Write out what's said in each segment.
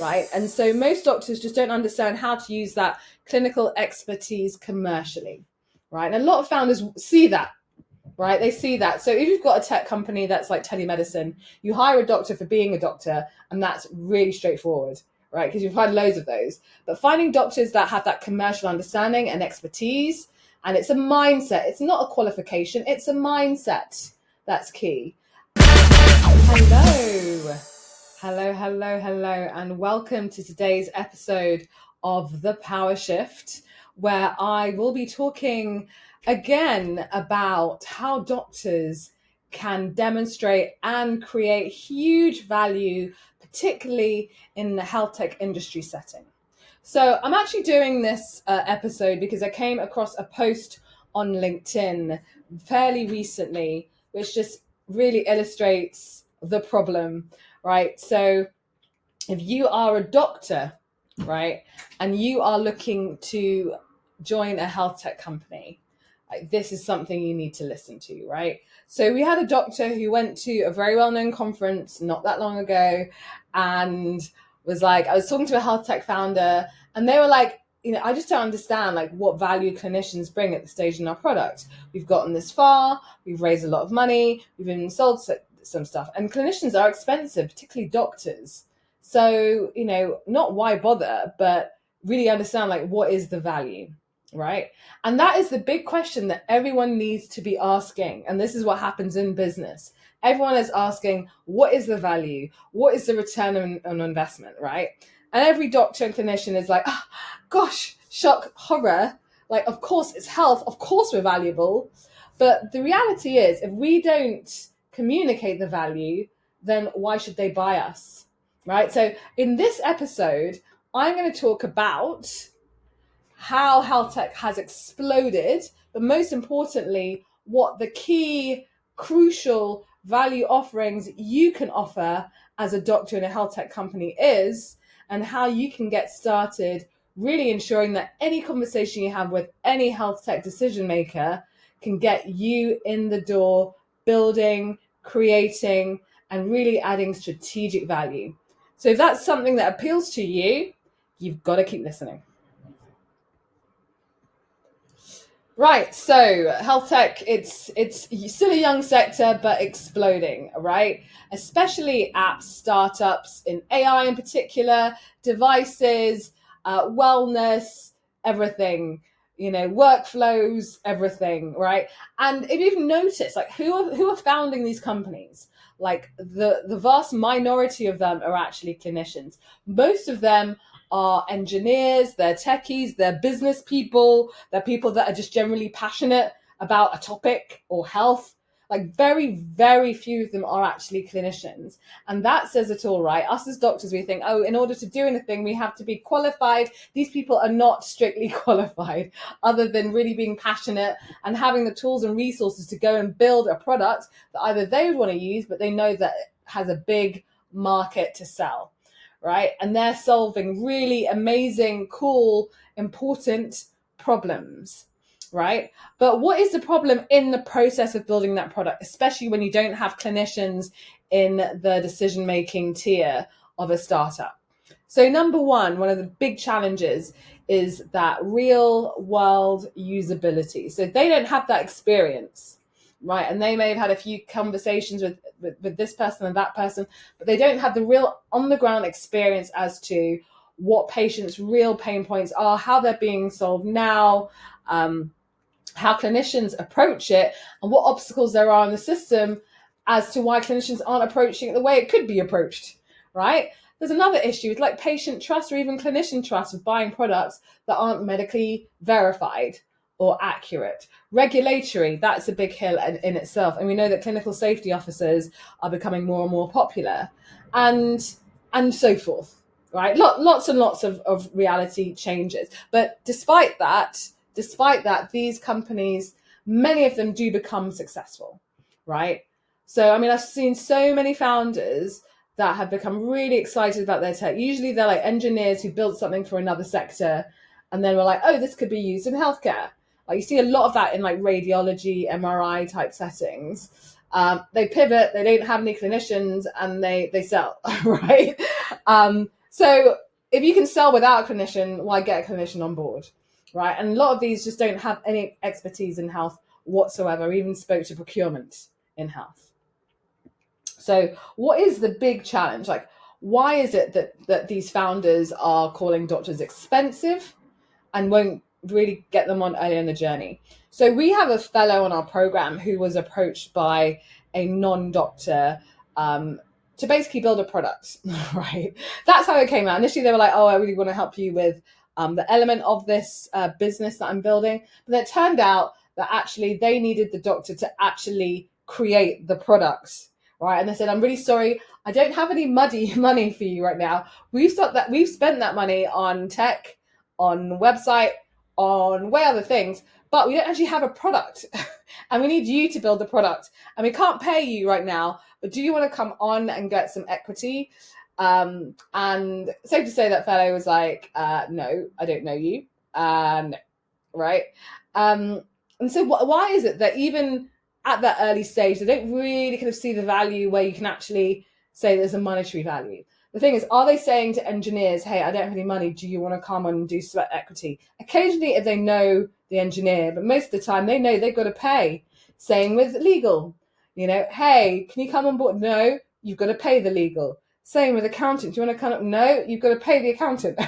right? And so most doctors just don't understand how to use that clinical expertise commercially, right? And a lot of founders see that, right? They see that. So if you've got a tech company that's like telemedicine, you hire a doctor for being a doctor, and that's really straightforward, right? Because you've had loads of those. But finding doctors that have that commercial understanding and expertise, and it's a mindset. It's not a qualification. It's a mindset. That's key. Hello, and welcome to today's episode of The Power Shift, where I will be talking again about how doctors can demonstrate and create huge value, particularly in the health tech industry setting. So I'm actually doing this episode because I came across a post on LinkedIn fairly recently, which just really illustrates the problem, right? So if you are a doctor, right, and you are looking to join a health tech company, like, this is something you need to listen to, right? So we had a doctor who went to a very well-known conference not that long ago and was like, I was talking to a health tech founder, and they were like, I just don't understand like what value clinicians bring at the stage in our product. We've gotten this far, we've raised a lot of money, we've even sold some stuff, and clinicians are expensive, particularly doctors. So, not why bother, but really understand like what is the value, right? And that is the big question that everyone needs to be asking. And this is what happens in business. Everyone is asking, what is the value? What is the return on investment, right? And every doctor and clinician is like, oh, gosh, shock, horror. Like, of course it's health. Of course we're valuable. But the reality is, if we don't communicate the value, then why should they buy us, right? So in this episode, I'm going to talk about how health tech has exploded, but most importantly, what the key, crucial value offerings you can offer as a doctor in a health tech company is, and how you can get started really ensuring that any conversation you have with any health tech decision maker can get you in the door, building, creating, and really adding strategic value. So if that's something that appeals to you, you've got to keep listening. Right, so health tech, it's still a young sector, but exploding, right? Especially apps, startups in AI in particular, devices, wellness, everything, workflows, everything, right? And if you've noticed, like who are founding these companies, like the vast minority of them are actually clinicians. Most of them are engineers, they're techies, they're business people, they're people that are just generally passionate about a topic or health. Like very, very few of them are actually clinicians. And that says it all, right? Us as doctors, we think, in order to do anything, we have to be qualified. These people are not strictly qualified, other than really being passionate and having the tools and resources to go and build a product that either they would want to use, but they know that it has a big market to sell. Right? And they're solving really amazing, cool, important problems, right? But what is the problem in the process of building that product, especially when you don't have clinicians in the decision-making tier of a startup? So number one of the big challenges is that real-world usability. So they don't have that experience, right? And they may have had a few conversations with this person and that person, but they don't have the real on-the-ground experience as to what patients' real pain points are, how they're being solved now, how clinicians approach it, and what obstacles there are in the system as to why clinicians aren't approaching it the way it could be approached, right? There's another issue with like patient trust or even clinician trust with buying products that aren't medically verified or accurate. Regulatory, that's a big hill in itself. And we know that clinical safety officers are becoming more and more popular and so forth, right? Lots and lots of reality changes. But despite that, these companies, many of them do become successful, right? So, I've seen so many founders that have become really excited about their tech. Usually they're like engineers who built something for another sector and then we're like, this could be used in healthcare. Like you see a lot of that in like radiology, MRI type settings. They pivot, they don't have any clinicians and they sell, right? So if you can sell without a clinician, why get a clinician on board, right? And a lot of these just don't have any expertise in health whatsoever, even spoke to procurement in health. So what is the big challenge? Like, why is it that these founders are calling doctors expensive and won't really get them on early in the journey? So we have a fellow on our program who was approached by a non-doctor to basically build a product, right? That's how it came out. Initially, they were like, oh, I really want to help you with the element of this business that I'm building. But then it turned out that actually they needed the doctor to actually create the product, right? And they said, I'm really sorry, I don't have any money for you right now. We've spent that money on tech, on website, on way other things, but we don't actually have a product. And we need you to build the product. And we can't pay you right now, but do you want to come on and get some equity? And safe to say that fellow was like, no, I don't know you. No, right? And so why is it that even at that early stage, they don't really kind of see the value where you can actually say there's a monetary value? The thing is, are they saying to engineers, hey, I don't have any money, do you want to come and do sweat equity? Occasionally, if they know the engineer, but most of the time they know they've got to pay. Same with legal. You know, hey, can you come on board? No, you've got to pay the legal. Same with accountant. Do you want to come up? No, you've got to pay the accountant.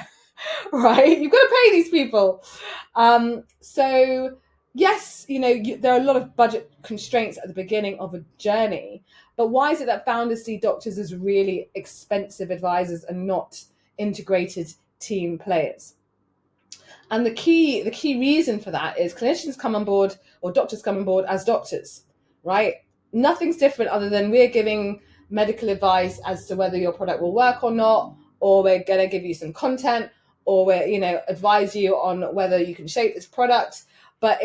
Right? You've got to pay these people. So yes, you know, there are a lot of budget constraints at the beginning of a journey, but why is it that founders see doctors as really expensive advisors and not integrated team players? And the key reason for that is clinicians come on board, or doctors come on board as doctors, right? Nothing's different other than we're giving medical advice as to whether your product will work or not, or we're going to give you some content, or we're, you know, advise you on whether you can shape this product. But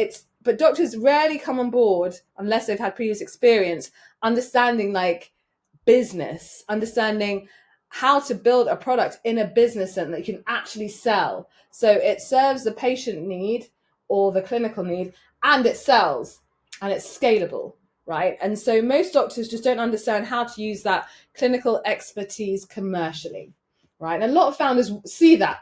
doctors rarely come on board unless they've had previous experience understanding like business, understanding how to build a product in a business that you can actually sell. So it serves the patient need or the clinical need, and it sells and it's scalable, right? And so most doctors just don't understand how to use that clinical expertise commercially, right? And a lot of founders see that,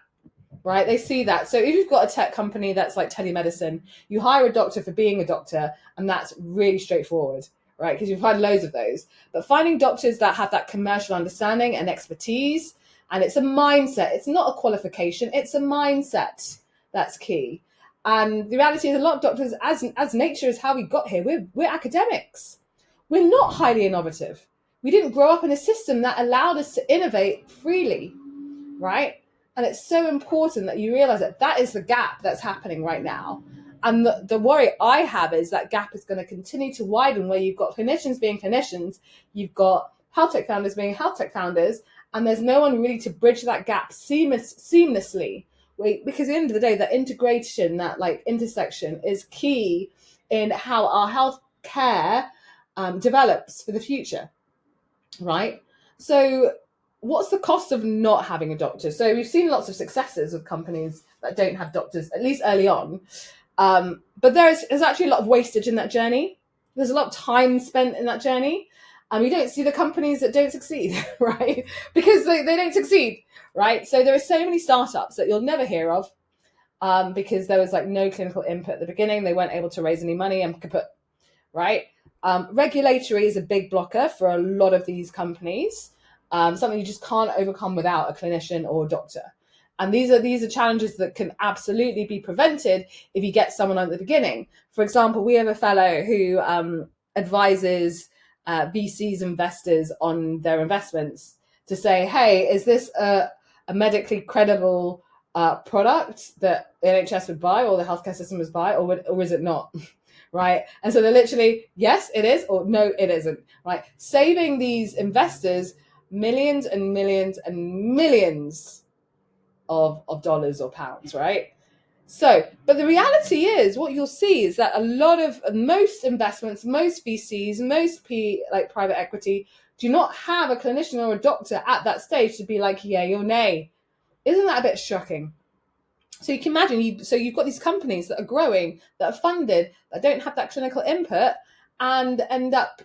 right? They see that. So if you've got a tech company that's like telemedicine, you hire a doctor for being a doctor, and that's really straightforward, right? Because you've had loads of those. But finding doctors that have that commercial understanding and expertise, and it's a mindset. It's not a qualification. It's a mindset that's key. And the reality is a lot of doctors, as nature is how we got here, we're academics. We're not highly innovative. We didn't grow up in a system that allowed us to innovate freely, right? And it's so important that you realize that is the gap that's happening right now. And the worry I have is that gap is going to continue to widen, where you've got clinicians being clinicians, you've got health tech founders being health tech founders, and there's no one really to bridge that gap seamlessly. Because at the end of the day, that integration, that like intersection is key in how our health care develops for the future, right? So what's the cost of not having a doctor? So we've seen lots of successes with companies that don't have doctors, at least early on. But there's actually a lot of wastage in that journey. There's a lot of time spent in that journey. And we don't see the companies that don't succeed, right? Because they don't succeed, right? So there are so many startups that you'll never hear of because there was like no clinical input at the beginning. They weren't able to raise any money and kaput, right? Regulatory is a big blocker for a lot of these companies. Something you just can't overcome without a clinician or a doctor. And these are challenges that can absolutely be prevented if you get someone at the beginning. For example, we have a fellow who advises VCs, investors on their investments to say, hey, is this a medically credible product that the NHS would buy or the healthcare system would buy, or is it not? Right? And so they're literally, yes, it is, or no, it isn't, right? Saving these investors millions and millions and millions of dollars or pounds, right? So, but the reality is, what you'll see is that most investments, most VCs, most private equity do not have a clinician or a doctor at that stage to be like, yay or nay. Isn't that a bit shocking? So you can imagine, you've got these companies that are growing, that are funded, that don't have that clinical input, and end up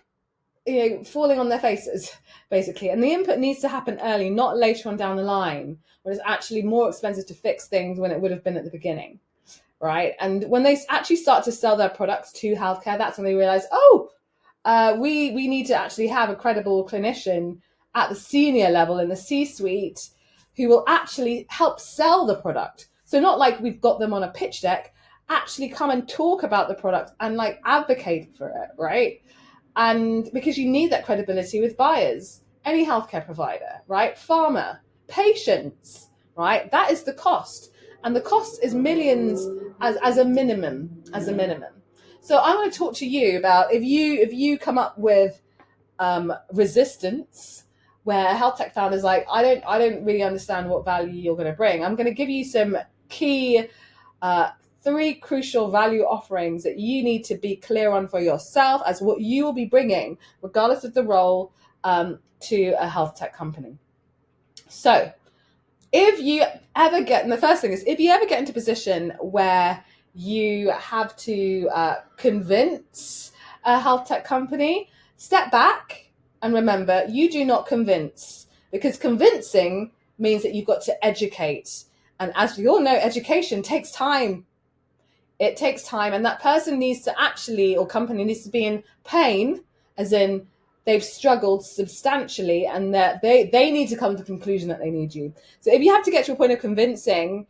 falling on their faces, basically. And the input needs to happen early, not later on down the line, when it's actually more expensive to fix things when it would have been at the beginning, right? And when they actually start to sell their products to healthcare, that's when they realize, we need to actually have a credible clinician at the senior level in the C-suite who will actually help sell the product. So not like we've got them on a pitch deck, actually come and talk about the product and like advocate for it, right? And because you need that credibility with buyers, any healthcare provider, right? Pharma, patients, right? That is the cost. And the cost is millions as a minimum, So I want to talk to you about if you come up with resistance, where health tech founders like, I don't really understand what value you're going to bring. I'm going to give you some key 3 crucial value offerings that you need to be clear on for yourself as what you will be bringing, regardless of the role, to a health tech company. So if you ever get, and the first thing is, if you ever get into a position where you have to convince a health tech company, step back and remember, you do not convince, because convincing means that you've got to educate. And as we all know, education takes time. It takes time, and that person needs to actually, or company needs to be in pain, as in they've struggled substantially, and that they need to come to the conclusion that they need you. So if you have to get to a point of convincing,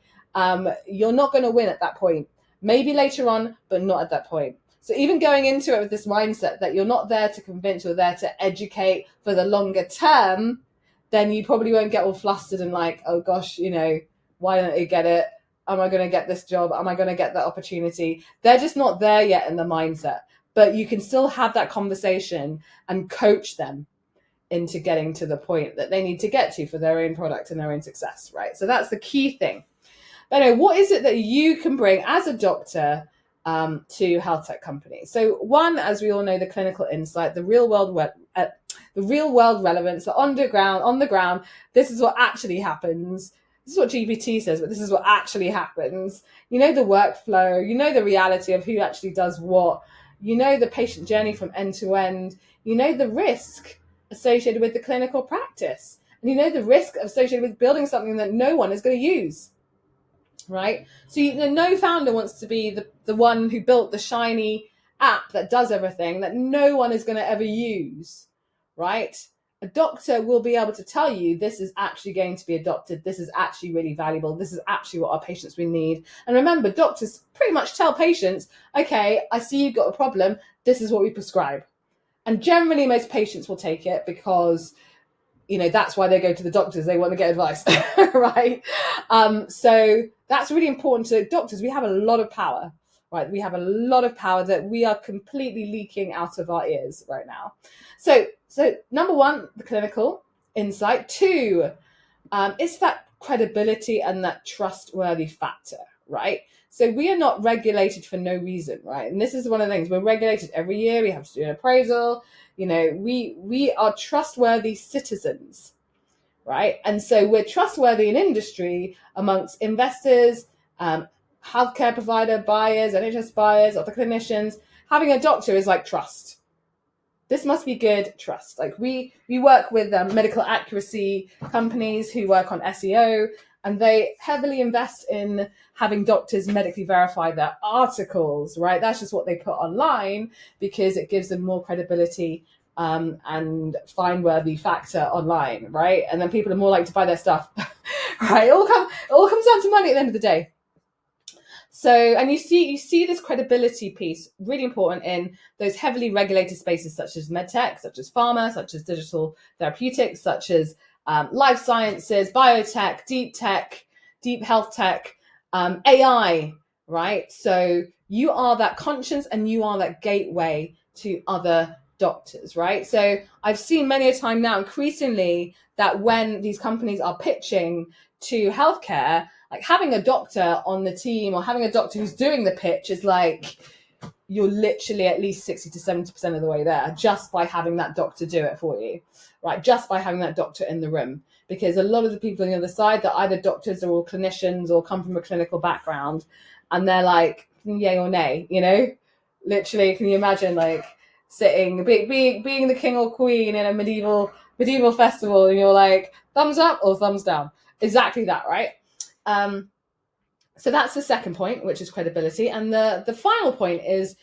you're not going to win at that point. Maybe later on, but not at that point. So even going into it with this mindset that you're not there to convince, you're there to educate for the longer term, then you probably won't get all flustered and like, oh gosh, why don't you get it? Am I going to get this job? Am I going to get that opportunity? They're just not there yet in the mindset. But you can still have that conversation and coach them into getting to the point that they need to get to for their own product and their own success, right? So that's the key thing. But anyway, what is it that you can bring as a doctor to health tech companies? So one, as we all know, the clinical insight, the real world relevance, on the ground, this is what actually happens. This is what GPT says, but this is what actually happens. The workflow, the reality of who actually does what, the patient journey from end to end, the risk associated with the clinical practice, and the risk associated with building something that no one is going to use, right? So no founder wants to be the one who built the shiny app that does everything that no one is going to ever use, right? A doctor will be able to tell you this is actually going to be adopted. This is actually really valuable. This is actually what our patients will need. And remember, doctors pretty much tell patients, okay, I see you've got a problem. This is what we prescribe. And generally, most patients will take it because, that's why they go to the doctors. They want to get advice, right? So that's really important to doctors. We have a lot of power, right? We have a lot of power that we are completely leaking out of our ears right now. So number 1, the clinical insight. 2, it's that credibility and that trustworthy factor, right? So we are not regulated for no reason, right? And this is one of the things. We're regulated every year. We have to do an appraisal. We are trustworthy citizens, right? And so we're trustworthy in industry amongst investors, healthcare provider buyers, NHS buyers, other clinicians. Having a doctor is like trust. This must be good trust. Like we work with medical accuracy companies who work on SEO, and they heavily invest in having doctors medically verify their articles, right? That's just what they put online because it gives them more credibility and find-worthy factor online, right? And then people are more likely to buy their stuff, right? It all comes down to money at the end of the day. So, and you see this credibility piece really important in those heavily regulated spaces such as medtech, such as pharma, such as digital therapeutics, such as life sciences, biotech, deep health tech, AI, right? So you are that conscience and you are that gateway to other doctors, right? So I've seen many a time now increasingly that when these companies are pitching to healthcare, like having a doctor on the team or having a doctor who's doing the pitch is like you're literally at least 60 to 70% of the way there just by having that doctor do it for you, right? Just by having that doctor in the room. Because a lot of the people on the other side, they're either doctors or clinicians or come from a clinical background, and they're like, yay or nay, Literally, can you imagine like sitting, being the king or queen in a medieval festival, and you're like, thumbs up or thumbs down. Exactly that, right? So that's the second point, which is credibility. And the final point is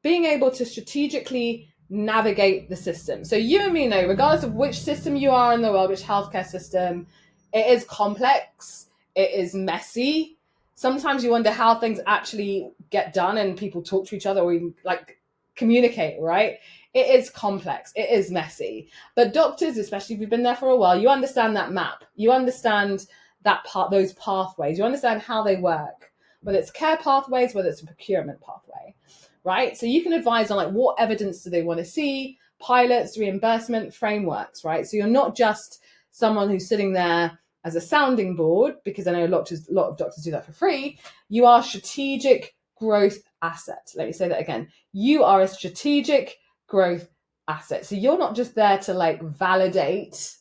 being able to strategically navigate the system. So you and me know, regardless of which system you are in the world, which healthcare system, it is complex, it is messy. Sometimes you wonder how things actually get done and people talk to each other or even like communicate, right? It is complex, it is messy. But doctors, especially if you've been there for a while, you understand that map. You understand that part, those pathways. You understand how they work, whether it's care pathways, whether it's a procurement pathway, right? So you can advise on like what evidence do they want to see, pilots, reimbursement, frameworks, right? So you're not just someone who's sitting there as a sounding board, because I know a lot of doctors do that for free. You are a strategic growth asset. Let me say that again. You are a strategic growth asset. So you're not just there to like validate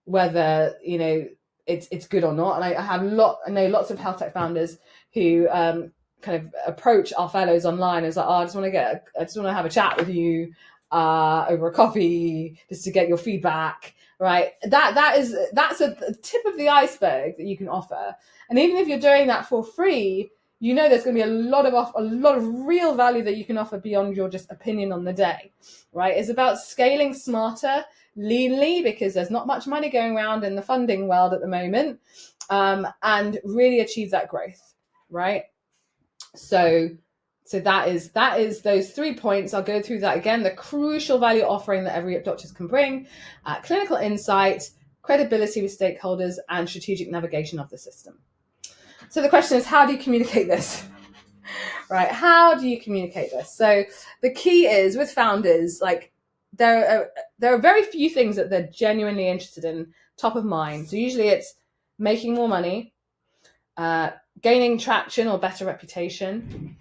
whether, you know, it's good or not. And I know lots of health tech founders who kind of approach our fellows online as like, oh, I just want to have a chat with you over a coffee just to get your feedback, right? That's a tip of the iceberg that you can offer. And even if you're doing that for free, you know there's going to be a lot of real value that you can offer beyond your just opinion on the day, right? It's about scaling smarter, leanly, because there's not much money going around in the funding world at the moment, and really achieve that growth, right? So that is those 3 points. I'll go through that again. The crucial value offering that every doctor can bring, clinical insight, credibility with stakeholders, and strategic navigation of the system. So the question is, how do you communicate this? Right? How do you communicate this? So the key is with founders, like there are very few things that they're genuinely interested in, top of mind. So usually it's making more money, gaining traction or better reputation,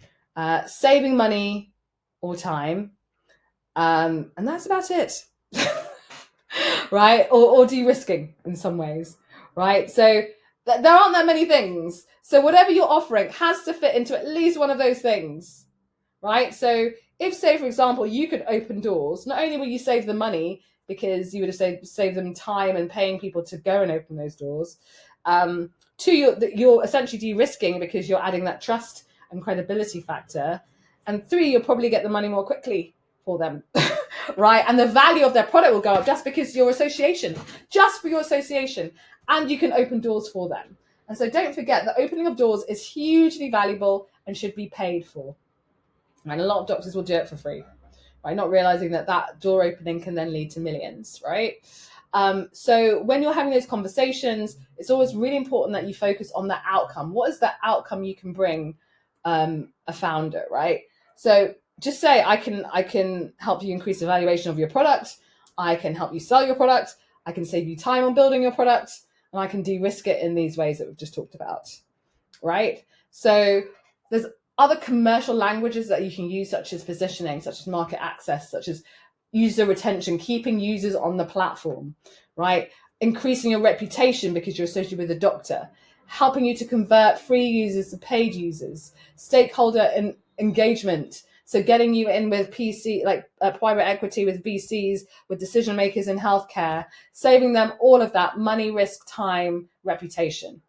saving money or time, and that's about it. Right? Or de-risking in some ways, right? So there aren't that many things. So whatever you're offering has to fit into at least one of those things, right? So if, say, for example, you could open doors, not only will you save the money because you would have saved them time and paying people to go and open those doors, two, you're essentially de-risking because you're adding that trust and credibility factor. And 3, you'll probably get the money more quickly for them, right? And the value of their product will go up just because your association, just for your association, and you can open doors for them. And so don't forget that opening of doors is hugely valuable and should be paid for. And a lot of doctors will do it for free, right? Not realizing that door opening can then lead to millions, right? So when you're having those conversations, it's always really important that you focus on the outcome. What is the outcome you can bring a founder, right? So just say, I can help you increase the valuation of your product. I can help you sell your product. I can save you time on building your product. And I can de-risk it in these ways that we've just talked about, right? So there's other commercial languages that you can use, such as positioning, such as market access, such as user retention, keeping users on the platform, right? Increasing your reputation because you're associated with a doctor, helping you to convert free users to paid users, stakeholder engagement. So getting you in with PC, like private equity, with VCs, with decision makers in healthcare, saving them all of that money, risk, time, reputation,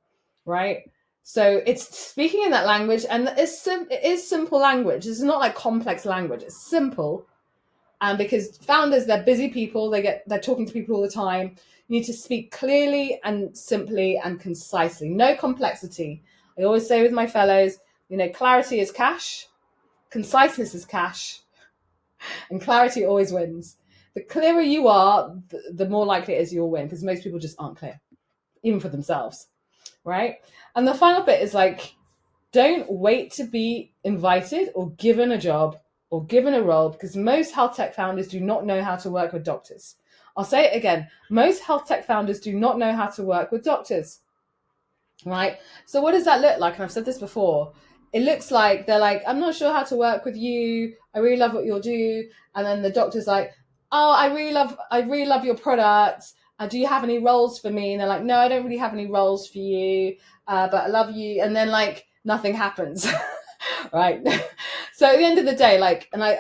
right? So it's speaking in that language, and it is simple language. It's not like complex language. It's simple. And because founders, they're busy people, they're talking to people all the time. You need to speak clearly and simply and concisely. No complexity. I always say with my fellows, clarity is cash, conciseness is cash, and clarity always wins. The clearer you are, the more likely it is you'll win, because most people just aren't clear, even for themselves, right? And the final bit is like, don't wait to be invited or given a job or given a role, because most health tech founders do not know how to work with doctors. I'll say it again. Most health tech founders do not know how to work with doctors, right? So what does that look like? And I've said this before. It looks like they're like, I'm not sure how to work with you. I really love what you'll do. And then the doctor's like, oh, I really love your product. Do you have any roles for me? And they're like, no, I don't really have any roles for you, but I love you. And then like nothing happens, right? So at the end of the day,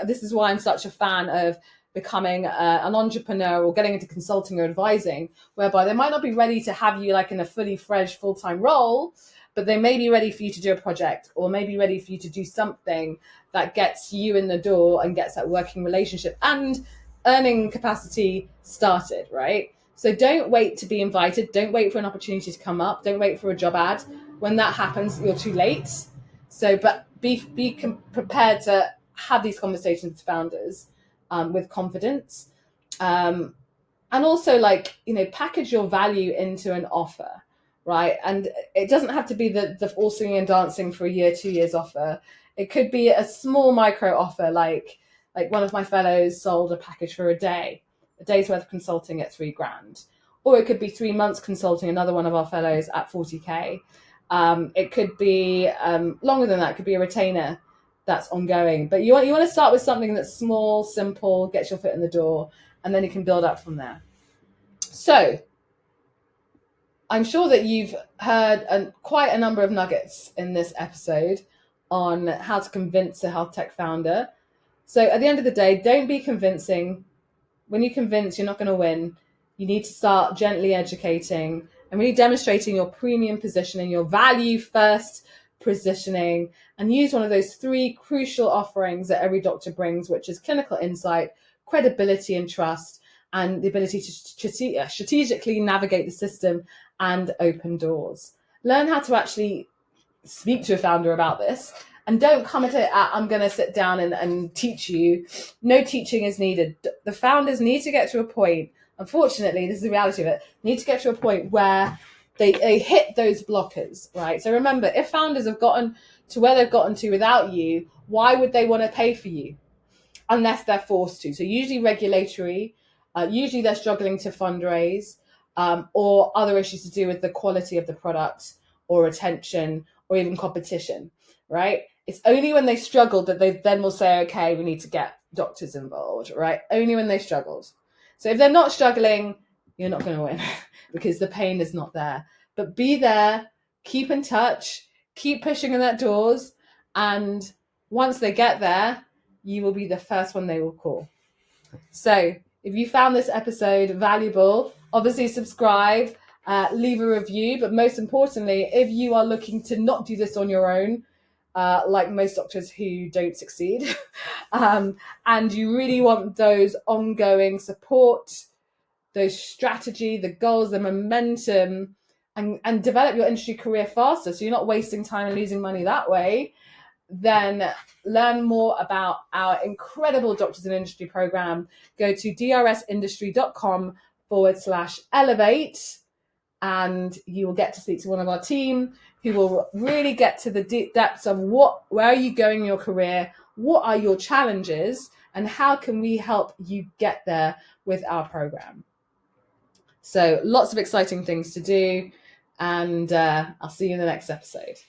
this is why I'm such a fan of becoming an entrepreneur or getting into consulting or advising, whereby they might not be ready to have you like in a fully fledged full-time role, but they may be ready for you to do a project, or maybe ready for you to do something that gets you in the door and gets that working relationship and earning capacity started, right? So don't wait to be invited. Don't wait for an opportunity to come up. Don't wait for a job ad. When that happens, you're too late. So, but be prepared to have these conversations with founders with confidence. And also, package your value into an offer, right? And it doesn't have to be the all singing and dancing for a year, 2 years offer. It could be a small micro offer, like one of my fellows sold a package for a day's worth of consulting at $3,000. Or it could be 3 months consulting another one of our fellows at 40K. It could be longer than that. It could be a retainer that's ongoing. But you want to start with something that's small, simple, gets your foot in the door, and then you can build up from there. So I'm sure that you've heard quite a number of nuggets in this episode on how to convince a health tech founder. So at the end of the day, don't be convincing. When you convince, you're not going to win. You need to start gently educating and really demonstrating your premium positioning, your value first positioning, and use one of those 3 crucial offerings that every doctor brings, which is clinical insight, credibility and trust, and the ability to strategically navigate the system and open doors. Learn how to actually speak to a founder about this, and don't come at it I'm going to sit down and teach you. No teaching is needed. The founders need to get to a point, unfortunately, this is the reality of it, need to get to a point where they hit those blockers, right? So remember, if founders have gotten to where they've gotten to without you, why would they want to pay for you? Unless they're forced to. So usually regulatory, usually they're struggling to fundraise, or other issues to do with the quality of the product or retention or even competition, right? It's only when they struggled that they then will say, okay, we need to get doctors involved, right? Only when they struggled. So if they're not struggling, you're not going to win because the pain is not there. But be there, keep in touch, keep pushing on that doors, and once they get there, you will be the first one they will call. So if you found this episode valuable, obviously subscribe, leave a review, but most importantly, if you are looking to not do this on your own, like most doctors who don't succeed, and you really want those ongoing support, those strategy, the goals, the momentum, and develop your industry career faster so you're not wasting time and losing money that way, then learn more about our incredible Doctors in Industry program. Go to drsindustry.com/elevate, and you will get to speak to one of our team who will really get to the deep depths of where are you going in your career, what are your challenges, and how can we help you get there with our program. So lots of exciting things to do, and I'll see you in the next episode.